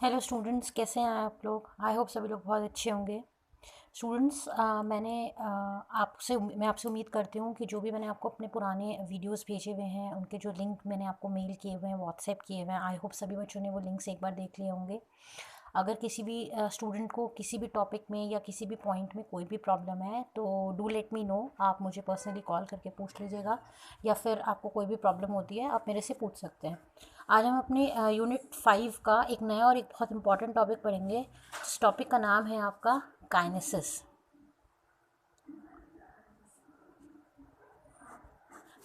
Hello students, कैसे हैं आप लोग। आई होप सभी लोग बहुत अच्छे होंगे। स्टूडेंट्स, मैं आपसे उम्मीद करती हूँ कि जो भी मैंने आपको अपने पुराने वीडियोस भेजे हुए हैं, उनके जो लिंक मैंने आपको मेल किए हुए हैं, व्हाट्सएप किए हुए हैं, आई होप सभी बच्चों ने वो लिंक्स एक बार देख लिए होंगे। अगर किसी भी स्टूडेंट को किसी भी टॉपिक में या किसी भी पॉइंट में कोई भी प्रॉब्लम है तो डू लेट मी नो। आप मुझे पर्सनली कॉल करके पूछ लीजिएगा, या फिर आपको कोई भी प्रॉब्लम होती है आप मेरे से पूछ सकते हैं। आज हम अपने यूनिट 5 का एक नया और एक बहुत इंपॉर्टेंट टॉपिक पढ़ेंगे। इस टॉपिक का नाम है आपका काइनेसिस।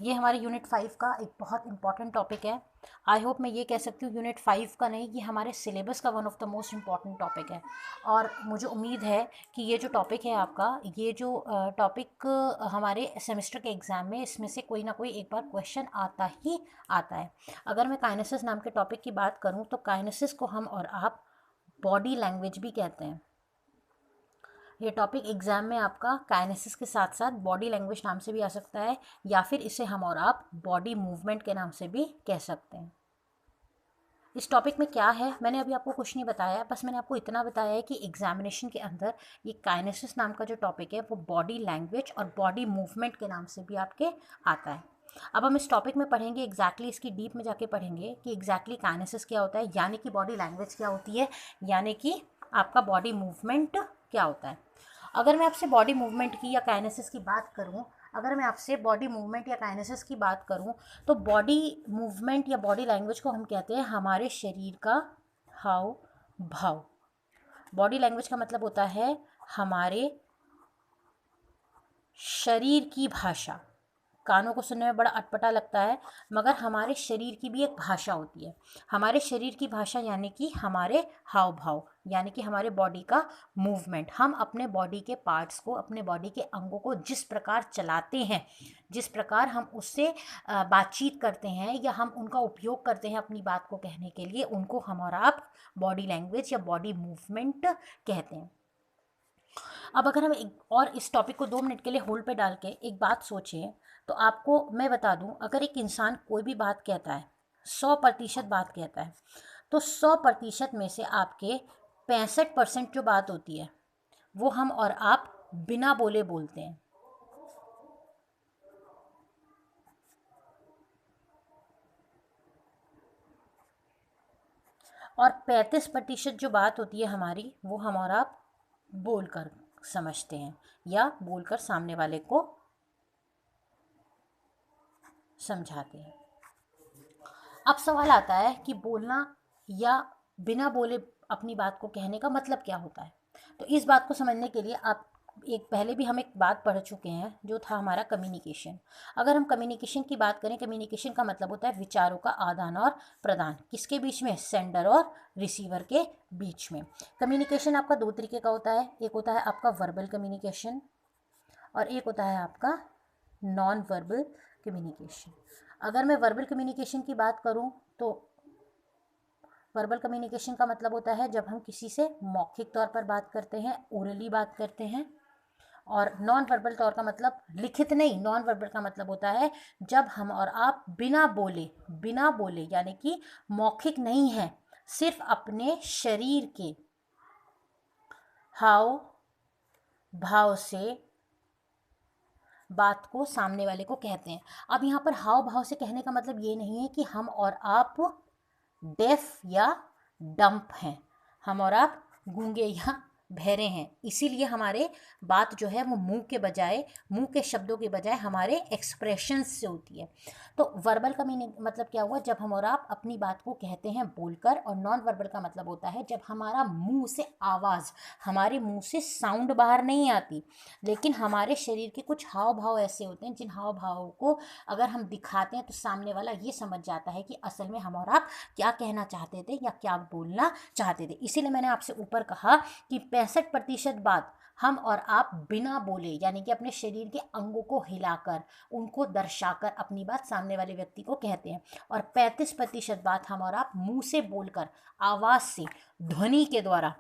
ये हमारे यूनिट 5 का एक बहुत इंपॉर्टेंट टॉपिक है। आई होप मैं ये कह सकती हूँ यूनिट 5 का नहीं, ये हमारे सिलेबस का one of the most important topic है। और मुझे उम्मीद है कि ये जो टॉपिक है आपका, ये जो टॉपिक हमारे सेमेस्टर के एग्ज़ाम में इसमें से कोई ना कोई एक बार क्वेश्चन आता ही आता है। अगर मैं काइनेसिस नाम के टॉपिक की बात करूँ तो काइनेसिस को हम और आप बॉडी लैंग्वेज भी कहते हैं। ये टॉपिक एग्जाम में आपका काइनेसिस के साथ साथ बॉडी लैंग्वेज नाम से भी आ सकता है, या फिर इसे हम और आप बॉडी मूवमेंट के नाम से भी कह सकते हैं। इस टॉपिक में क्या है मैंने अभी आपको कुछ नहीं बताया, बस मैंने आपको इतना बताया है कि एग्जामिनेशन के अंदर ये काइनेसिस नाम का जो टॉपिक है वो बॉडी लैंग्वेज और बॉडी मूवमेंट के नाम से भी आपके आता है। अब हम इस टॉपिक में पढ़ेंगे एग्जैक्टली इसकी डीप में जाके पढ़ेंगे कि एग्जैक्टली काइनेसिस क्या होता है, यानी कि बॉडी लैंग्वेज क्या होती है, यानी कि आपका बॉडी मूवमेंट क्या होता है। अगर मैं आपसे बॉडी मूवमेंट की या काइनेसिस की बात करूं, अगर मैं आपसे बॉडी मूवमेंट या काइनेसिस की बात करूं, तो बॉडी मूवमेंट या बॉडी लैंग्वेज को हम कहते हैं हमारे शरीर का हाव भाव। बॉडी लैंग्वेज का मतलब होता है हमारे शरीर की भाषा। कानों को सुनने में बड़ा अटपटा लगता है, मगर हमारे शरीर की भी एक भाषा होती है। हमारे शरीर की भाषा यानी कि हमारे हाव भाव, यानी कि हमारे बॉडी का मूवमेंट। हम अपने बॉडी के पार्ट्स को, अपने बॉडी के अंगों को जिस प्रकार चलाते हैं, जिस प्रकार हम उससे बातचीत करते हैं या हम उनका उपयोग करते हैं अपनी बात को कहने के लिए, उनको हम और आप बॉडी लैंग्वेज या बॉडी मूवमेंट कहते हैं। अब अगर हम एक और इस टॉपिक को 2 मिनट के लिए होल्ड पे डाल के एक बात सोचें, तो आपको मैं बता दूं, अगर एक इंसान कोई भी बात कहता है, 100% बात कहता है, तो 100% में से आपके 65% जो बात होती है वो हम और आप बिना बोले बोलते हैं। और 35% जो बात होती है हमारी, वो हम और आप बोलकर समझते हैं या बोलकर सामने वाले को समझाते हैं। अब सवाल आता है कि बोलना या बिना बोले अपनी बात को कहने का मतलब क्या होता है। तो इस बात को समझने के लिए आप एक पहले भी हम एक बात पढ़ चुके हैं, जो था हमारा कम्युनिकेशन। अगर हम कम्युनिकेशन की बात करें, कम्युनिकेशन का मतलब होता है विचारों का आदान और प्रदान। किसके बीच में? सेंडर और रिसीवर के बीच में। कम्युनिकेशन आपका 2 तरीके का होता है। एक होता है आपका वर्बल कम्युनिकेशन और एक होता है आपका नॉन वर्बल कम्युनिकेशन। अगर मैं वर्बल कम्युनिकेशन की बात करूं, तो वर्बल कम्युनिकेशन का मतलब होता है जब हम किसी से मौखिक तौर पर बात करते हैं, ओरली बात करते हैं। और नॉन वर्बल तौर का मतलब लिखित नहीं, नॉन वर्बल का मतलब होता है जब हम और आप बिना बोले यानी कि मौखिक नहीं है, सिर्फ अपने शरीर के हाव भाव से बात को सामने वाले को कहते हैं। अब यहाँ पर हाव भाव से कहने का मतलब ये नहीं है कि हम और आप डेफ या डंप हैं, हम और आप गूंगे या बहरे हैं। इसीलिए हमारे बात जो है वो मुंह के शब्दों के बजाय हमारे एक्सप्रेशंस से होती है। तो वर्बल का मीनिंग मतलब क्या हुआ? जब हम और आप अपनी बात को कहते हैं बोलकर। और नॉन वर्बल का मतलब होता है जब हमारा मुंह से आवाज़, हमारे मुंह से साउंड बाहर नहीं आती, लेकिन हमारे शरीर के कुछ हाव भाव ऐसे होते हैं जिन हाव भावों को अगर हम दिखाते हैं तो सामने वाला ये समझ जाता है कि असल में हम और आप क्या कहना चाहते थे या क्या बोलना चाहते थे। इसीलिए मैंने आपसे ऊपर कहा कि 65% बात हम और आप बिना बोले यानी कि अपने शरीर के अंगों को हिलाकर, उनको दर्शाकर अपनी बात सामने वाले व्यक्ति को कहते हैं। और 35% बात हम और आप मुंह से बोलकर, आवाज़ से, ध्वनि के द्वारा,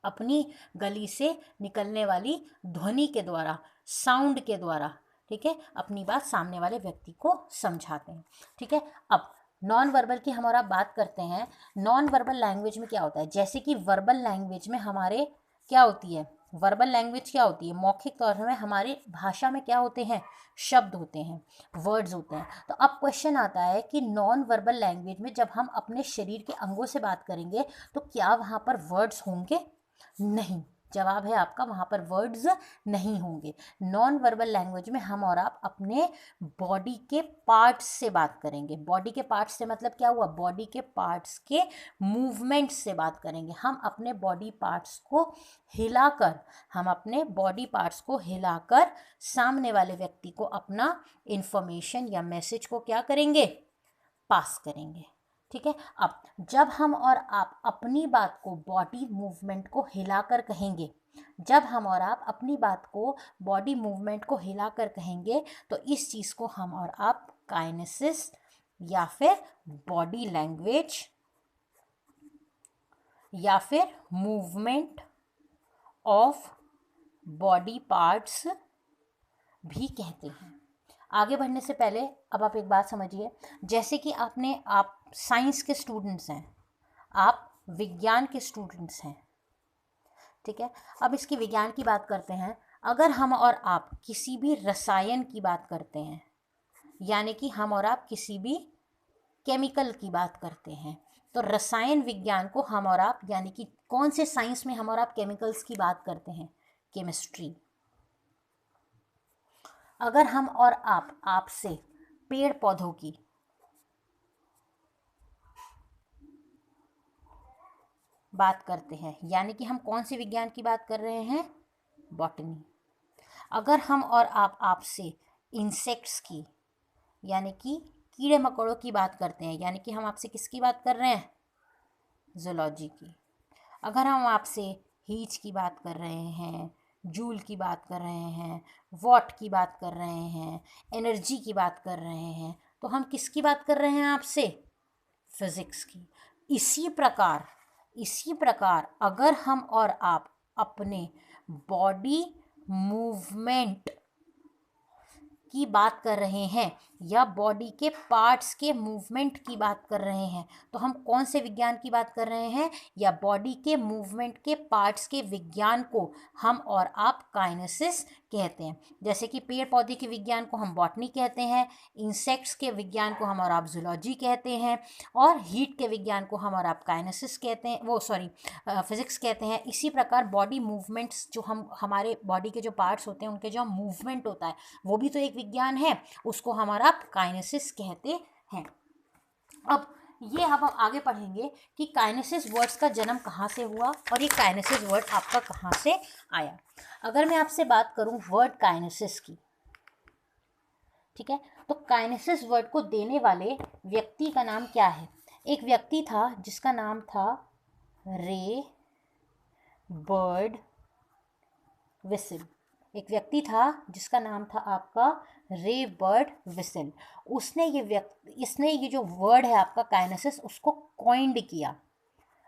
अपनी गली से निकलने वाली ध्वनि के द्वारा, साउंड के द्वारा, ठीक है, अपनी बात सामने वाले व्यक्ति को समझाते हैं। ठीक है। अब नॉन वर्बल की हम और आप बात करते हैं। नॉन वर्बल लैंग्वेज में क्या होता है, जैसे कि वर्बल लैंग्वेज में हमारे क्या होती है, वर्बल लैंग्वेज क्या होती है, मौखिक तौर में हमारी भाषा में क्या होते हैं, शब्द होते हैं, वर्ड्स होते हैं। तो अब क्वेश्चन आता है कि नॉन वर्बल लैंग्वेज में जब हम अपने शरीर के अंगों से बात करेंगे तो क्या वहाँ पर वर्ड्स होंगे? नहीं। जवाब है आपका, वहाँ पर वर्ड्स नहीं होंगे। नॉन वर्बल लैंग्वेज में हम और आप अपने बॉडी के पार्ट्स से बात करेंगे। बॉडी के पार्ट्स से मतलब क्या हुआ, बॉडी के पार्ट्स के मूवमेंट्स से बात करेंगे। हम अपने बॉडी पार्ट्स को हिलाकर, हम अपने बॉडी पार्ट्स को हिलाकर सामने वाले व्यक्ति को अपना इंफॉर्मेशन या मैसेज को क्या करेंगे, पास करेंगे। ठीक है। अब जब हम और आप अपनी बात को बॉडी मूवमेंट को हिलाकर कहेंगे, जब हम और आप अपनी बात को बॉडी मूवमेंट को हिलाकर कहेंगे तो इस चीज़ को हम और आप काइनेसिस या फिर बॉडी लैंग्वेज या फिर मूवमेंट ऑफ बॉडी पार्ट्स भी कहते हैं। आगे बढ़ने से पहले अब आप एक बात समझिए, जैसे कि आप साइंस के स्टूडेंट्स हैं, आप विज्ञान के स्टूडेंट्स हैं, ठीक है। अब इसकी विज्ञान की बात करते हैं। अगर हम और आप किसी भी रसायन की बात करते हैं, यानी कि हम और आप किसी भी केमिकल की बात करते हैं, तो रसायन विज्ञान को हम और आप, यानी कि कौन से साइंस में हम और आप केमिकल्स की बात करते हैं, केमिस्ट्री। अगर हम और आप आपसे पेड़ पौधों की बात करते हैं, यानी कि हम कौन से विज्ञान की बात कर रहे हैं, बॉटनी। अगर हम और आप आपसे इंसेक्ट्स की, यानी कि कीड़े मकोड़ों की बात करते हैं, यानी कि हम आपसे किसकी बात कर रहे हैं, जूलॉजी की। अगर हम आपसे हीच की बात कर रहे हैं, जूल की बात कर रहे हैं, वॉट की बात कर रहे हैं, एनर्जी की बात कर रहे हैं, तो हम किसकी बात कर रहे हैं आपसे, फिज़िक्स की। इसी प्रकार अगर हम और आप अपने बॉडी मूवमेंट की बात कर रहे हैं या बॉडी के पार्ट्स के मूवमेंट की बात कर रहे हैं, तो हम कौन से विज्ञान की बात कर रहे हैं, या बॉडी के मूवमेंट के पार्ट्स के विज्ञान को हम और आप काइनेसिस कहते हैं। जैसे कि पेड़ पौधे के विज्ञान को हम बॉटनी कहते हैं, इंसेक्ट्स के विज्ञान को हम और आप जूलॉजी कहते हैं, और हीट के विज्ञान को हम और आप काइनेसिस कहते हैं, फिज़िक्स कहते हैं। इसी प्रकार बॉडी मूवमेंट्स, जो हमारे बॉडी के जो पार्ट्स होते हैं उनके जो मूवमेंट होता है वो भी तो एक विज्ञान है, उसको हमारा काइनेसिस कहते हैं। अब हम आगे पढ़ेंगे कि काइनेसिस वर्ड्स का जन्म कहाँ से हुआ और ये काइनेसिस वर्ड आपका कहाँ से आया। अगर मैं आपसे बात करूं वर्ड काइनेसिस की, ठीक है, तो काइनेसिस वर्ड को देने वाले व्यक्ति का नाम क्या है? एक व्यक्ति था जिसका नाम था रे बर्ड विसिल। एक व्यक्ति था जिसका नाम था आपका रे बर्ड विसिल। इसने ये जो वर्ड है आपका काइनेसिस, उसको कॉइंड किया।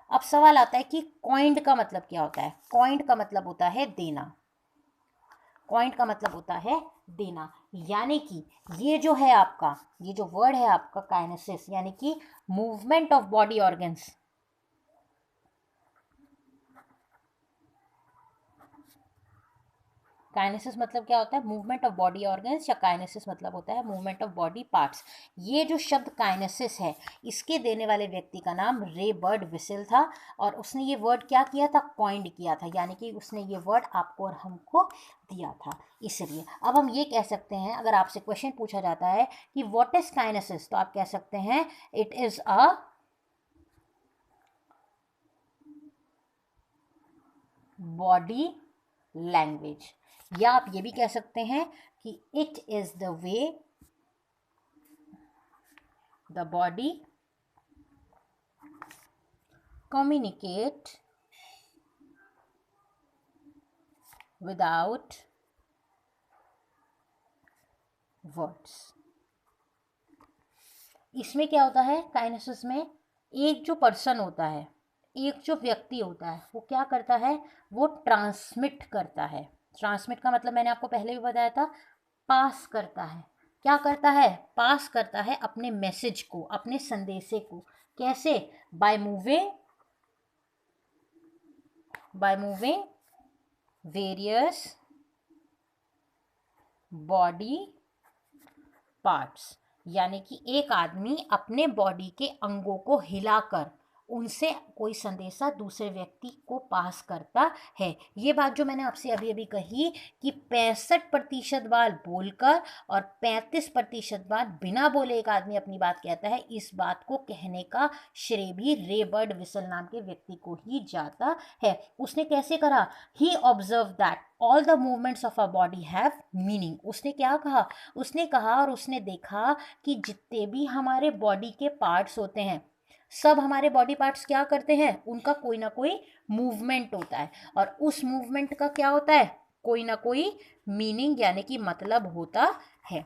अब सवाल आता है कि कॉइंड का मतलब क्या होता है? कॉइंड का मतलब होता है देना। कॉइंड का मतलब होता है देना, यानी कि ये जो वर्ड है आपका काइनेसिस, यानी कि movement of body organs, kinesis मतलब क्या होता है? मूवमेंट ऑफ बॉडी ऑर्गन्स, या काइनेसिस मतलब होता है मूवमेंट ऑफ बॉडी पार्ट्स। ये जो शब्द काइनेसिस है, इसके देने वाले व्यक्ति का नाम रे बर्ड विसिल था, और उसने ये वर्ड क्या किया था? कॉइंड किया था, यानी कि उसने ये वर्ड आपको और हमको दिया था। इसलिए अब हम ये कह सकते हैं, अगर आपसे क्वेश्चन पूछा जाता है कि व्हाट इज काइनेसिस, तो आप कह सकते हैं it is a body language, या आप ये भी कह सकते हैं कि it is the way the body communicate without words. इसमें क्या होता है? काइनेसिस में एक जो पर्सन होता है, एक जो व्यक्ति होता है, वो क्या करता है? वो ट्रांसमिट करता है। ट्रांसमिट का मतलब मैंने आपको पहले भी बताया था, पास करता है। क्या करता है, पास करता है अपने मैसेज को, अपने संदेशे को। कैसे? By moving various body parts, यानी कि एक आदमी अपने बॉडी के अंगों को हिलाकर उनसे कोई संदेशा दूसरे व्यक्ति को पास करता है। ये बात जो मैंने आपसे अभी अभी कही कि 65% बार बोलकर और 35% बार बिना बोले एक आदमी अपनी बात कहता है, इस बात को कहने का श्रेय भी रे बर्डविस्टल नाम के व्यक्ति को ही जाता है। उसने कैसे करा? He observe that all the movements of a body have meaning. उसने क्या कहा? उसने कहा और उसने देखा कि जितने भी हमारे बॉडी के पार्ट्स होते हैं, सब हमारे बॉडी पार्ट्स क्या करते हैं, उनका कोई ना कोई मूवमेंट होता है, और उस मूवमेंट का क्या होता है, कोई ना कोई मीनिंग यानी कि मतलब होता है।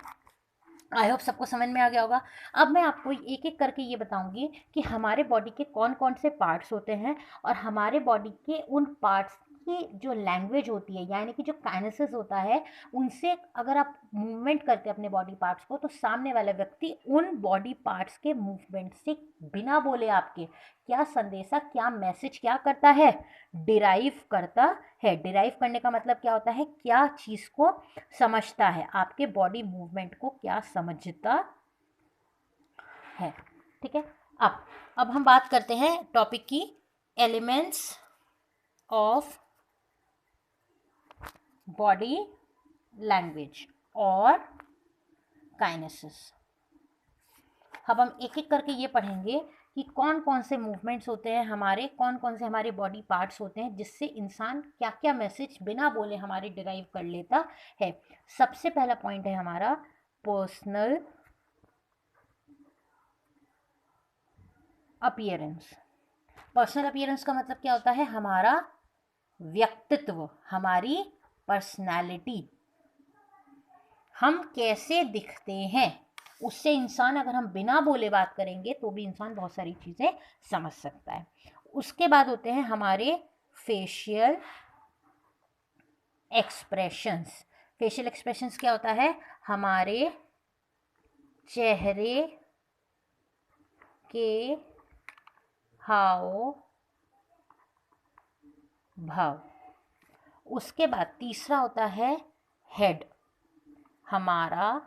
आई होप सबको समझ में आ गया होगा। अब मैं आपको एक एक करके ये बताऊंगी कि हमारे बॉडी के कौन कौन से पार्ट्स होते हैं, और हमारे बॉडी के उन पार्ट्स की जो लैंग्वेज होती है, यानी कि जो काइनेसिस होता है, उनसे अगर आप मूवमेंट करते हैं अपने बॉडी पार्ट्स को, तो सामने वाला व्यक्ति उन बॉडी पार्ट्स के मूवमेंट से बिना बोले आपके क्या संदेशा, क्या मैसेज क्या करता है, डिराइव करता है। डिराइव करने का मतलब क्या होता है, क्या चीज़ को समझता है, आपके बॉडी मूवमेंट को क्या समझता है। ठीक है। अब हम बात करते हैं टॉपिक की, एलिमेंट्स ऑफ बॉडी लैंग्वेज और काइनेसिस। अब हम एक एक करके ये पढ़ेंगे कि कौन कौन से मूवमेंट्स होते हैं हमारे, कौन कौन से हमारे बॉडी पार्ट्स होते हैं जिससे इंसान क्या क्या मैसेज बिना बोले हमारे डिराइव कर लेता है। सबसे पहला पॉइंट है हमारा पर्सनल अपीयरेंस। पर्सनल अपीयरेंस का मतलब क्या होता है, हमारा व्यक्तित्व, हमारी पर्सनैलिटी, हम कैसे दिखते हैं। उससे इंसान, अगर हम बिना बोले बात करेंगे तो भी इंसान बहुत सारी चीज़ें समझ सकता है। उसके बाद होते हैं हमारे फेशियल एक्सप्रेशंस। फेशियल एक्सप्रेशंस क्या होता है, हमारे चेहरे के हाव भाव। उसके बाद तीसरा होता है हेड, हमारा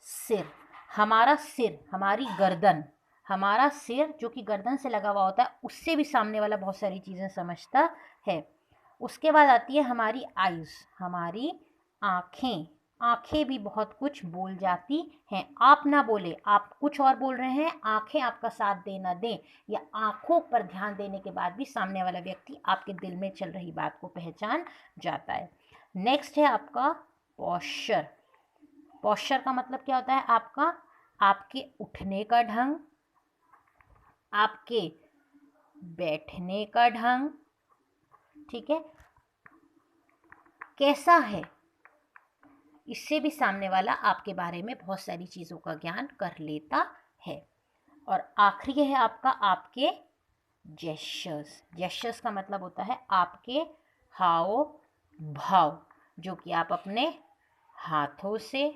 सिर। हमारा सिर, हमारी गर्दन, हमारा सिर जो कि गर्दन से लगा हुआ होता है, उससे भी सामने वाला बहुत सारी चीज़ें समझता है। उसके बाद आती है हमारी आइज़, हमारी आँखें। आँखें भी बहुत कुछ बोल जाती हैं। आप ना बोले, आप कुछ और बोल रहे हैं, आँखें आपका साथ दे ना दें, या आँखों पर ध्यान देने के बाद भी सामने वाला व्यक्ति आपके दिल में चल रही बात को पहचान जाता है। नेक्स्ट है आपका पॉस्चर। पॉस्चर का मतलब क्या होता है आपका, आपके उठने का ढंग, आपके बैठने का ढंग, ठीक है, कैसा है, इससे भी सामने वाला आपके बारे में बहुत सारी चीज़ों का ज्ञान कर लेता है। और आखिरी है आपका आपके जेस्चर्स। जेस्चर्स का मतलब होता है आपके हाव भाव, जो कि आप अपने हाथों से,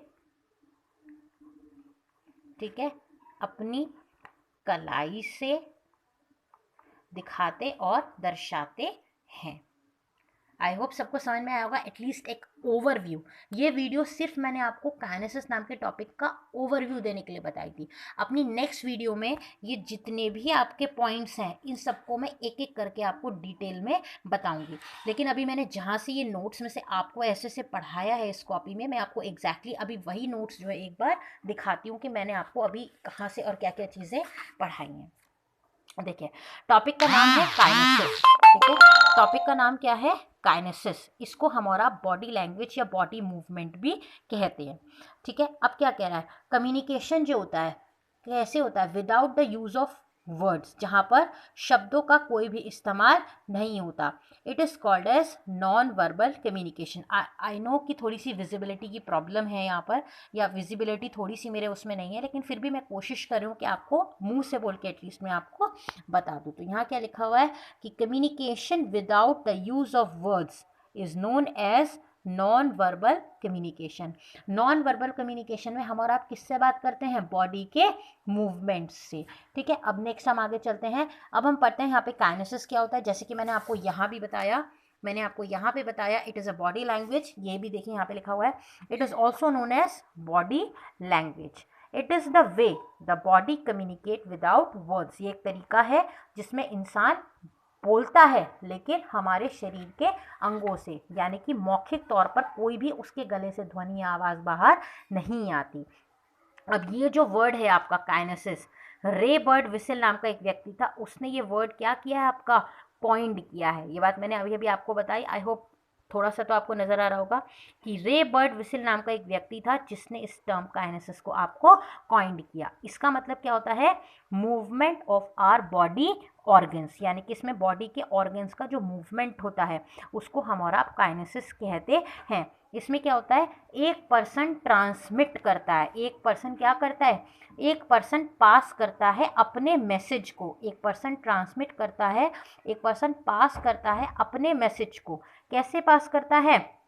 ठीक है, अपनी कलाई से दिखाते और दर्शाते हैं। आई होप सबको समझ में आया होगा, एटलीस्ट एक ओवरव्यू। ये वीडियो सिर्फ मैंने आपको काइनेसिस नाम के टॉपिक का ओवरव्यू देने के लिए बताई थी। अपनी नेक्स्ट वीडियो में ये जितने भी आपके पॉइंट्स हैं, इन सबको मैं एक एक करके आपको डिटेल में बताऊंगी। लेकिन अभी मैंने जहाँ से ये नोट्स में से आपको ऐसे से पढ़ाया है इस कॉपी में, मैं आपको एग्जैक्टली अभी वही नोट्स जो है एक बार दिखाती हूँ कि मैंने आपको अभी कहाँ से और क्या क्या चीज़ें पढ़ाई हैं। देखिए, टॉपिक का नाम है काइनेसिस। ठीक है, टॉपिक का नाम क्या है, काइनेसिस। इसको हमारा बॉडी लैंग्वेज या बॉडी मूवमेंट भी कहते हैं। ठीक है, अब क्या कह रहा है, कम्युनिकेशन जो होता है कैसे होता है, without the use of words, जहाँ पर शब्दों का कोई भी इस्तेमाल नहीं होता। It is called as non verbal communication. I know कि थोड़ी सी विजिबिलिटी की प्रॉब्लम है यहाँ पर, या विजिबिलिटी थोड़ी सी मेरे उसमें नहीं है, लेकिन फिर भी मैं कोशिश कर रही हूँ कि आपको मुंह से बोल के एटलीस्ट मैं आपको बता दूँ। तो यहाँ क्या लिखा हुआ है कि communication without the use of words is known as non verbal communication. Non verbal communication में हम और आप किससे बात करते हैं? बॉडी के मूवमेंट्स से। ठीक है, अब नेक्स्ट हम आगे चलते हैं। अब हम पढ़ते हैं यहाँ पे काइनेसिस क्या होता है। जैसे कि मैंने आपको यहाँ पे बताया it is a body language. ये भी देखिए यहाँ पे लिखा हुआ है, it is also known as body language. It is the way the body communicate without words. ये एक तरीका है जिसमें इंसान बोलता है लेकिन हमारे शरीर के अंगों से, यानी कि मौखिक तौर पर कोई भी उसके गले से ध्वनि या आवाज़ बाहर नहीं आती। अब ये जो वर्ड है आपका काइनेसिस, रे बर्ड विसिल नाम का एक व्यक्ति था, उसने ये वर्ड क्या किया है आपका? कॉइंड किया है। ये बात मैंने अभी अभी आपको बताई। आई होप थोड़ा सा तो आपको नज़र आ रहा होगा कि रे बर्ड विसिल नाम का एक व्यक्ति था जिसने इस टर्म काइनेसिस को आपको कॉइंड किया। इसका मतलब क्या होता है? Movement of our body organs, यानी कि इसमें बॉडी के ऑर्गन्स का जो मूवमेंट होता है उसको हम और आप काइनेसिस कहते हैं। इसमें क्या होता है? एक पर्सन ट्रांसमिट करता है, एक पर्सन क्या करता है? एक पर्सन पास करता है अपने मैसेज को। एक पर्सन ट्रांसमिट करता है, एक पर्सन पास करता है अपने मैसेज को। कैसे पास करता है?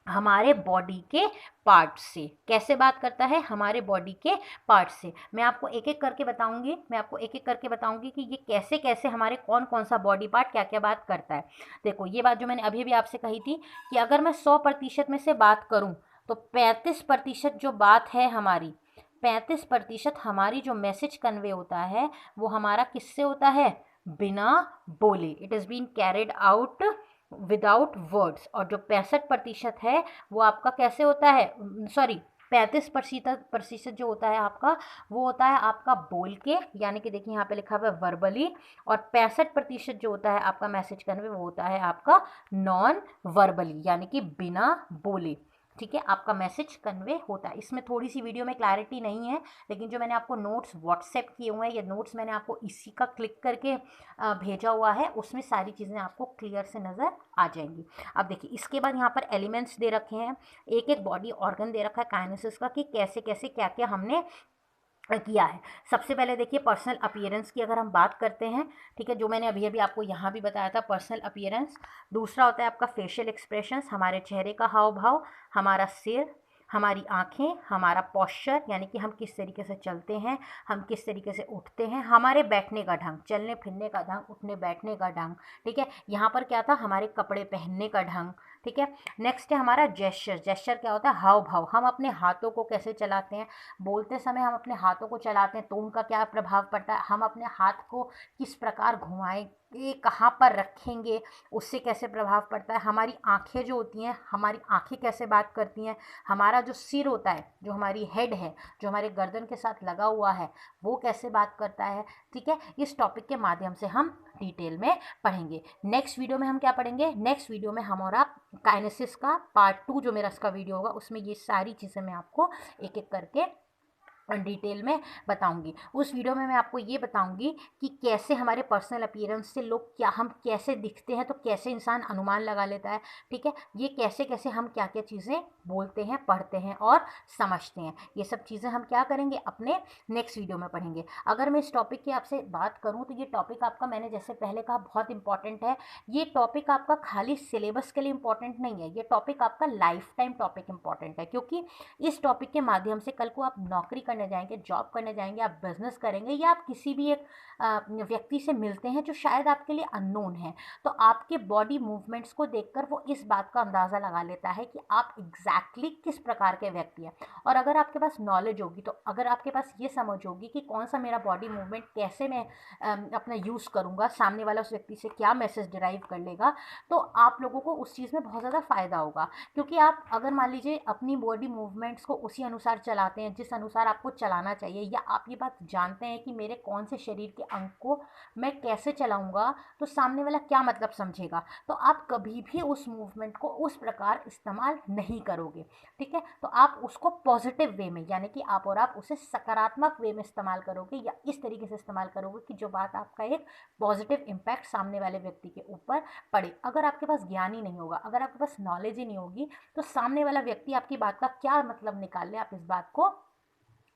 हमारे बॉडी के पार्ट से। कैसे बात करता है? हमारे बॉडी के पार्ट से। मैं आपको एक एक करके बताऊंगी कि ये कैसे कैसे हमारे कौन कौन सा बॉडी पार्ट क्या क्या बात करता है। देखो, ये बात जो मैंने अभी भी आपसे कही थी कि अगर मैं 100% में से बात करूं तो 35% जो बात है हमारी, 35% हमारी जो मैसेज कन्वे होता है वो हमारा किससे होता है? बिना बोले। It is been carried out without words. और जो 65% है वो आपका कैसे होता है? सॉरी, 35% जो होता है आपका, वो होता है आपका बोल के, यानी कि देखिए यहाँ पे लिखा हुआ है वर्बली। और 65% जो होता है आपका मैसेज कन्वे, वो होता है आपका नॉन वर्बली, यानी कि बिना बोले। ठीक है, आपका मैसेज कन्वे होता है। इसमें थोड़ी सी वीडियो में क्लैरिटी नहीं है, लेकिन जो मैंने आपको नोट्स व्हाट्सएप किए हुए हैं, ये नोट्स मैंने आपको इसी का क्लिक करके भेजा हुआ है, उसमें सारी चीज़ें आपको क्लियर से नज़र आ जाएंगी। अब देखिए, इसके बाद यहाँ पर एलिमेंट्स दे रखे हैं, एक एक बॉडी ऑर्गन दे रखा है काइनेसिस का कि कैसे कैसे क्या क्या हमने किया है। सबसे पहले देखिए पर्सनल अपीयरेंस की अगर हम बात करते हैं, ठीक है, जो मैंने अभी अभी आपको यहाँ भी बताया था, पर्सनल अपीयरेंस। दूसरा होता है आपका फेशियल एक्सप्रेशंस, हमारे चेहरे का हाव भाव, हमारा सिर, हमारी आँखें, हमारा पॉस्चर, यानी कि हम किस तरीके से चलते हैं, हम किस तरीके से उठते हैं, हमारे बैठने का ढंग, चलने फिरने का ढंग, उठने बैठने का ढंग। ठीक है, यहाँ पर क्या था? हमारे कपड़े पहनने का ढंग। ठीक है, नेक्स्ट है हमारा जेस्चर। जेस्चर क्या होता है? हाव भाव, हम अपने हाथों को कैसे चलाते हैं, बोलते समय हम अपने हाथों को चलाते हैं तो उनका क्या प्रभाव पड़ता है, हम अपने हाथ को किस प्रकार घुमाएंगे, कहाँ पर रखेंगे, उससे कैसे प्रभाव पड़ता है। हमारी आंखें जो होती हैं, हमारी आंखें कैसे बात करती हैं, हमारा जो सिर होता है, जो हमारी हेड है, जो हमारे गर्दन के साथ लगा हुआ है, वो कैसे बात करता है। ठीक है, इस टॉपिक के माध्यम से हम डिटेल में पढ़ेंगे। नेक्स्ट वीडियो में हम क्या पढ़ेंगे? नेक्स्ट वीडियो में हम और आप काइनेसिस का पार्ट 2 जो मेरा इसका वीडियो होगा, उसमें ये सारी चीज़ें मैं आपको एक एक करके डिटेल में बताऊंगी। उस वीडियो में मैं आपको ये बताऊंगी कि कैसे हमारे पर्सनल अपीयरेंस से लोग क्या, हम कैसे दिखते हैं, तो कैसे इंसान अनुमान लगा लेता है। ठीक है, ये कैसे कैसे हम क्या क्या चीज़ें बोलते हैं, पढ़ते हैं और समझते हैं, ये सब चीज़ें हम क्या करेंगे? अपने नेक्स्ट वीडियो में पढ़ेंगे। अगर मैं इस टॉपिक की आपसे बात करूँ तो ये टॉपिक आपका, मैंने जैसे पहले कहा, बहुत इंपॉर्टेंट है। ये टॉपिक आपका खाली सिलेबस के लिए इंपॉर्टेंट नहीं है, ये टॉपिक आपका लाइफ टाइम टॉपिक इंपॉर्टेंट है, क्योंकि इस टॉपिक के माध्यम से कल को आप नौकरी करने जाएंगे, जॉब करने जाएंगे, आप बिजनेस करेंगे, या आप किसी भी एक व्यक्ति से मिलते हैं जो शायद आपके लिए अननोन है, तो आपके बॉडी मूवमेंट्स को देखकर वो इस बात का अंदाज़ा लगा लेता है कि आप एग्जैक्टली किस प्रकार के व्यक्ति हैं। और अगर आपके पास नॉलेज होगी, तो अगर आपके पास ये समझ होगी कि कौन सा मेरा बॉडी मूवमेंट कैसे मैं अपना यूज़ करूँगा, सामने वाला उस व्यक्ति से क्या मैसेज डिराइव कर लेगा, तो आप लोगों को उस चीज़ में बहुत ज़्यादा फ़ायदा होगा। क्योंकि आप अगर मान लीजिए अपनी बॉडी मूवमेंट्स को उसी अनुसार चलाते हैं जिस अनुसार आपको चलाना चाहिए, या आप ये बात जानते हैं कि मेरे कौन से शरीर के अंग को मैं कैसे चलाऊंगा, तो सामने वाला क्या मतलब समझेगा, तो आप कभी भी उस मूवमेंट को उस प्रकार इस्तेमाल नहीं करोगे। ठीक है, तो आप उसको पॉजिटिव वे में, यानी कि आप और आप उसे सकारात्मक वे में इस्तेमाल करोगे, या इस तरीके से इस्तेमाल करोगे कि जो बात आपका एक पॉजिटिव इम्पैक्ट सामने वाले व्यक्ति के ऊपर पड़े। अगर आपके पास ज्ञान ही नहीं होगा, अगर आपके पास नॉलेज ही नहीं होगी, तो सामने वाला व्यक्ति आपकी बात का क्या मतलब निकाल ले, आप इस बात को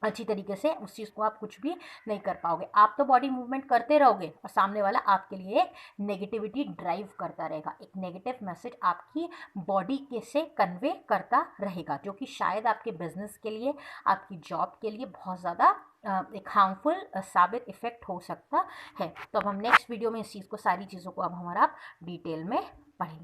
अच्छी तरीके से उस चीज़ को आप कुछ भी नहीं कर पाओगे। आप तो बॉडी मूवमेंट करते रहोगे और सामने वाला आपके लिए एक नेगेटिविटी ड्राइव करता रहेगा, एक नेगेटिव मैसेज आपकी बॉडी के से कन्वे करता रहेगा, जो कि शायद आपके बिजनेस के लिए, आपकी जॉब के लिए बहुत ज़्यादा एक हार्मफुल साबित इफ़ेक्ट हो सकता है। तो अब हम नेक्स्ट वीडियो में इस चीज़ को, सारी चीज़ों को अब हमारा डिटेल में पढ़ेंगे।